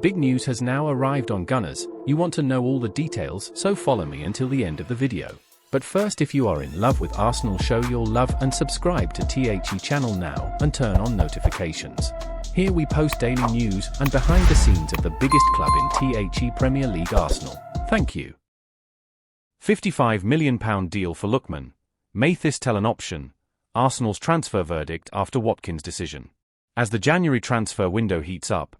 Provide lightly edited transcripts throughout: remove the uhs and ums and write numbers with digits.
Big news has now arrived on Gunners. You want to know all the details, so follow me until the end of the video. But first, if you are in love with Arsenal, show your love and subscribe to THE channel now and turn on notifications. Here we post daily news and behind the scenes of the biggest club in THE Premier League, Arsenal. Thank you. £55 million deal for Lookman. Mathis tell an option. Arsenal's transfer verdict after Watkins' decision. As the January transfer window heats up,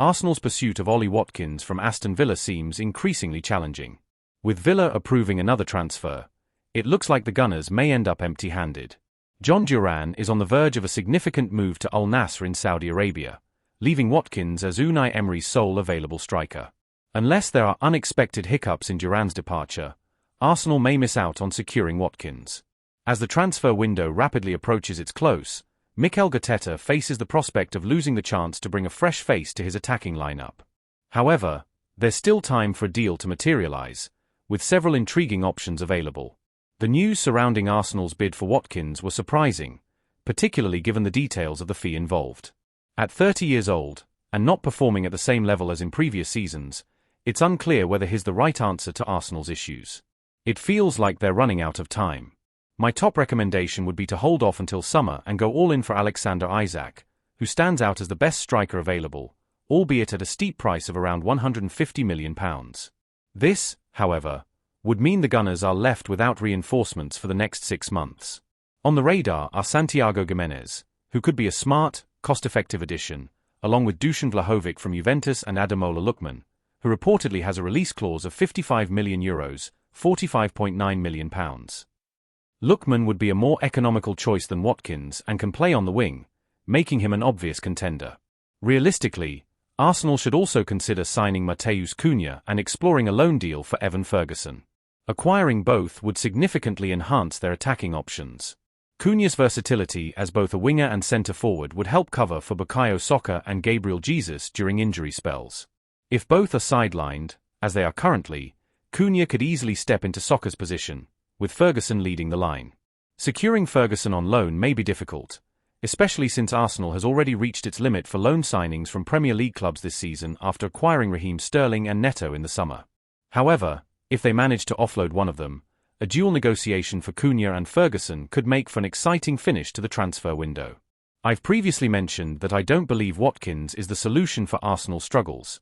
Arsenal's pursuit of Ollie Watkins from Aston Villa seems increasingly challenging. With Villa approving another transfer, it looks like the Gunners may end up empty-handed. John Duran is on the verge of a significant move to Al Nassr in Saudi Arabia, leaving Watkins as Unai Emery's sole available striker. Unless there are unexpected hiccups in Duran's departure, Arsenal may miss out on securing Watkins. As the transfer window rapidly approaches its close, Mikel Arteta faces the prospect of losing the chance to bring a fresh face to his attacking lineup. However, there's still time for a deal to materialise, with several intriguing options available. The news surrounding Arsenal's bid for Watkins was surprising, particularly given the details of the fee involved. At 30 years old, and not performing at the same level as in previous seasons, it's unclear whether he's the right answer to Arsenal's issues. It feels like they're running out of time. My top recommendation would be to hold off until summer and go all in for Alexander Isak, who stands out as the best striker available, albeit at a steep price of around £150 million. This, however, would mean the Gunners are left without reinforcements for the next 6 months. On the radar are Santiago Gimenez, who could be a smart, cost-effective addition, along with Dusan Vlahovic from Juventus and Ademola Lookman, who reportedly has a release clause of €55 million, £45.9 million. Lookman would be a more economical choice than Watkins and can play on the wing, making him an obvious contender. Realistically, Arsenal should also consider signing Matheus Cunha and exploring a loan deal for Evan Ferguson. Acquiring both would significantly enhance their attacking options. Cunha's versatility as both a winger and centre-forward would help cover for Bukayo Saka and Gabriel Jesus during injury spells. If both are sidelined, as they are currently, Cunha could easily step into Saka's position, with Ferguson leading the line. Securing Ferguson on loan may be difficult, especially since Arsenal has already reached its limit for loan signings from Premier League clubs this season after acquiring Raheem Sterling and Neto in the summer. However, if they manage to offload one of them, a dual negotiation for Cunha and Ferguson could make for an exciting finish to the transfer window. I've previously mentioned that I don't believe Watkins is the solution for Arsenal's struggles.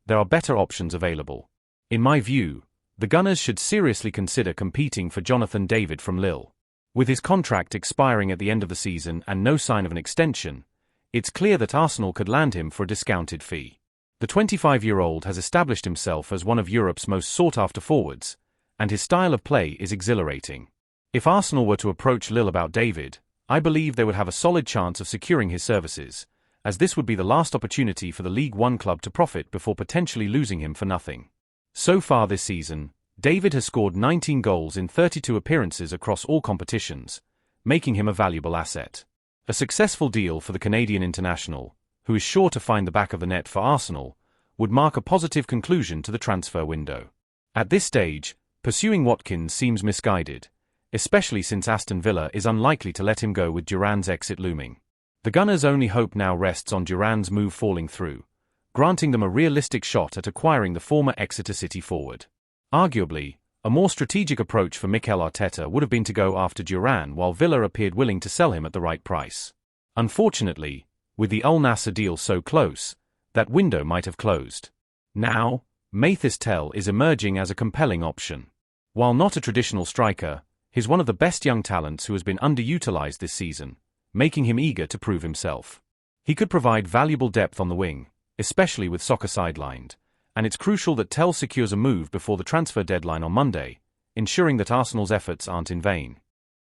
There are better options available. In my view, the Gunners should seriously consider competing for Jonathan David from Lille. With his contract expiring at the end of the season and no sign of an extension, it's clear that Arsenal could land him for a discounted fee. The 25-year-old has established himself as one of Europe's most sought-after forwards, and his style of play is exhilarating. If Arsenal were to approach Lille about David, I believe they would have a solid chance of securing his services, as this would be the last opportunity for the League One club to profit before potentially losing him for nothing. So far this season, David has scored 19 goals in 32 appearances across all competitions, making him a valuable asset. A successful deal for the Canadian international, who is sure to find the back of the net for Arsenal, would mark a positive conclusion to the transfer window. At this stage, pursuing Watkins seems misguided, especially since Aston Villa is unlikely to let him go with Duran's exit looming. The Gunners' only hope now rests on Duran's move falling through, granting them a realistic shot at acquiring the former Exeter City forward. Arguably, a more strategic approach for Mikel Arteta would have been to go after Duran while Villa appeared willing to sell him at the right price. Unfortunately, with the Al Nassr deal so close, that window might have closed. Now, Mathis is emerging as a compelling option. While not a traditional striker, he's one of the best young talents who has been underutilized this season, making him eager to prove himself. He could provide valuable depth on the wing, especially with Saka sidelined, and it's crucial that Tel secures a move before the transfer deadline on Monday, ensuring that Arsenal's efforts aren't in vain.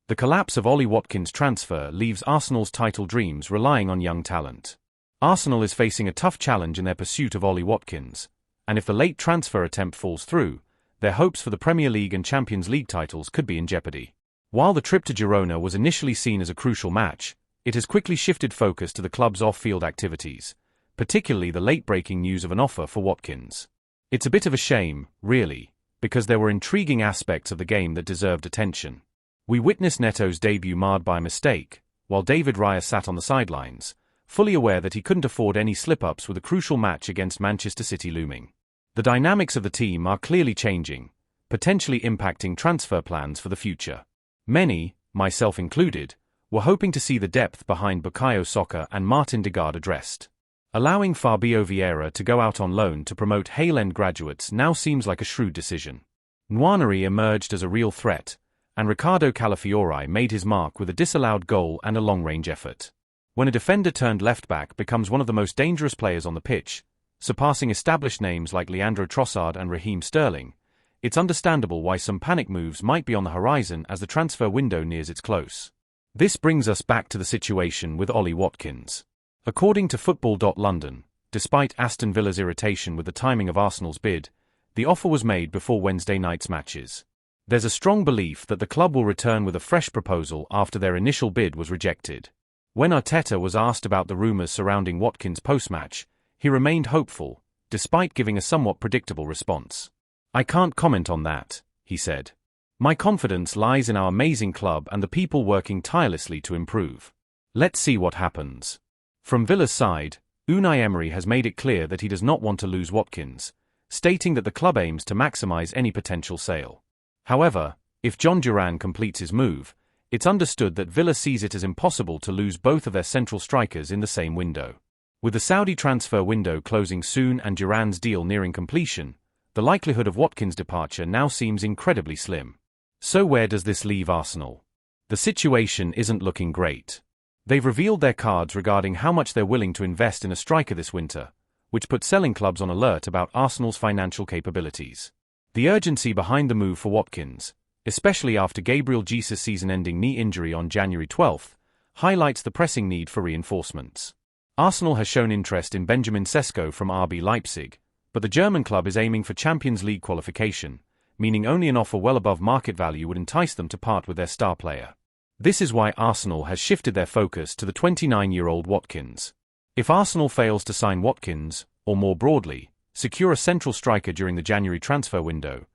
The collapse of Ollie Watkins' transfer leaves Arsenal's title dreams relying on young talent. Arsenal is facing a tough challenge in their pursuit of Ollie Watkins, and if the late transfer attempt falls through, their hopes for the Premier League and Champions League titles could be in jeopardy. While the trip to Girona was initially seen as a crucial match, it has quickly shifted focus to the club's off-field activities, particularly the late-breaking news of an offer for Watkins. It's a bit of a shame, really, because there were intriguing aspects of the game that deserved attention. We witnessed Neto's debut marred by a mistake, while David Raya sat on the sidelines, fully aware that he couldn't afford any slip-ups with a crucial match against Manchester City looming. The dynamics of the team are clearly changing, potentially impacting transfer plans for the future. Many, myself included, were hoping to see the depth behind Bukayo Saka and Martin Odegaard addressed. Allowing Fabio Vieira to go out on loan to promote Hale End graduates now seems like a shrewd decision. Nwaneri emerged as a real threat, and Riccardo Calafiori made his mark with a disallowed goal and a long-range effort. When a defender turned left-back becomes one of the most dangerous players on the pitch, surpassing established names like Leandro Trossard and Raheem Sterling, it's understandable why some panic moves might be on the horizon as the transfer window nears its close. This brings us back to the situation with Ollie Watkins. According to Football.London, despite Aston Villa's irritation with the timing of Arsenal's bid, the offer was made before Wednesday night's matches. There's a strong belief that the club will return with a fresh proposal after their initial bid was rejected. When Arteta was asked about the rumours surrounding Watkins' post-match, he remained hopeful, despite giving a somewhat predictable response. "I can't comment on that," he said. "My confidence lies in our amazing club and the people working tirelessly to improve. Let's see what happens." From Villa's side, Unai Emery has made it clear that he does not want to lose Watkins, stating that the club aims to maximise any potential sale. However, if John Duran completes his move, it's understood that Villa sees it as impossible to lose both of their central strikers in the same window. With the Saudi transfer window closing soon and Duran's deal nearing completion, the likelihood of Watkins' departure now seems incredibly slim. So where does this leave Arsenal? The situation isn't looking great. They've revealed their cards regarding how much they're willing to invest in a striker this winter, which put selling clubs on alert about Arsenal's financial capabilities. The urgency behind the move for Watkins, especially after Gabriel Jesus' season-ending knee injury on January 12, highlights the pressing need for reinforcements. Arsenal has shown interest in Benjamin Sesko from RB Leipzig, but the German club is aiming for Champions League qualification, meaning only an offer well above market value would entice them to part with their star player. This is why Arsenal has shifted their focus to the 29-year-old Watkins. If Arsenal fails to sign Watkins, or more broadly, secure a central striker during the January transfer window,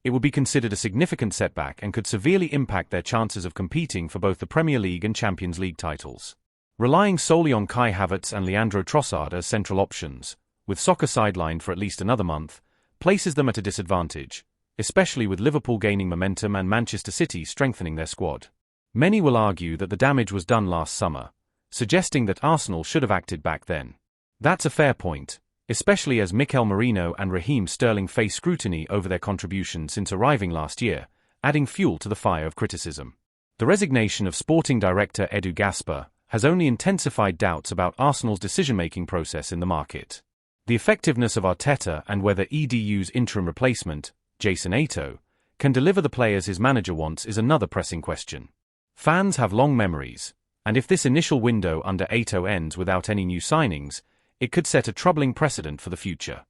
it would be considered a significant setback and could severely impact their chances of competing for both the Premier League and Champions League titles. Relying solely on Kai Havertz and Leandro Trossard as central options, with Saka sidelined for at least another month, places them at a disadvantage, especially with Liverpool gaining momentum and Manchester City strengthening their squad. Many will argue that the damage was done last summer, suggesting that Arsenal should have acted back then. That's a fair point, especially as Mikel Merino and Raheem Sterling face scrutiny over their contribution since arriving last year, adding fuel to the fire of criticism. The resignation of sporting director Edu Gaspar has only intensified doubts about Arsenal's decision-making process in the market. The effectiveness of Arteta and whether EDU's interim replacement, Jason Ato, can deliver the players his manager wants is another pressing question. Fans have long memories, and if this initial window under Ato ends without any new signings, it could set a troubling precedent for the future.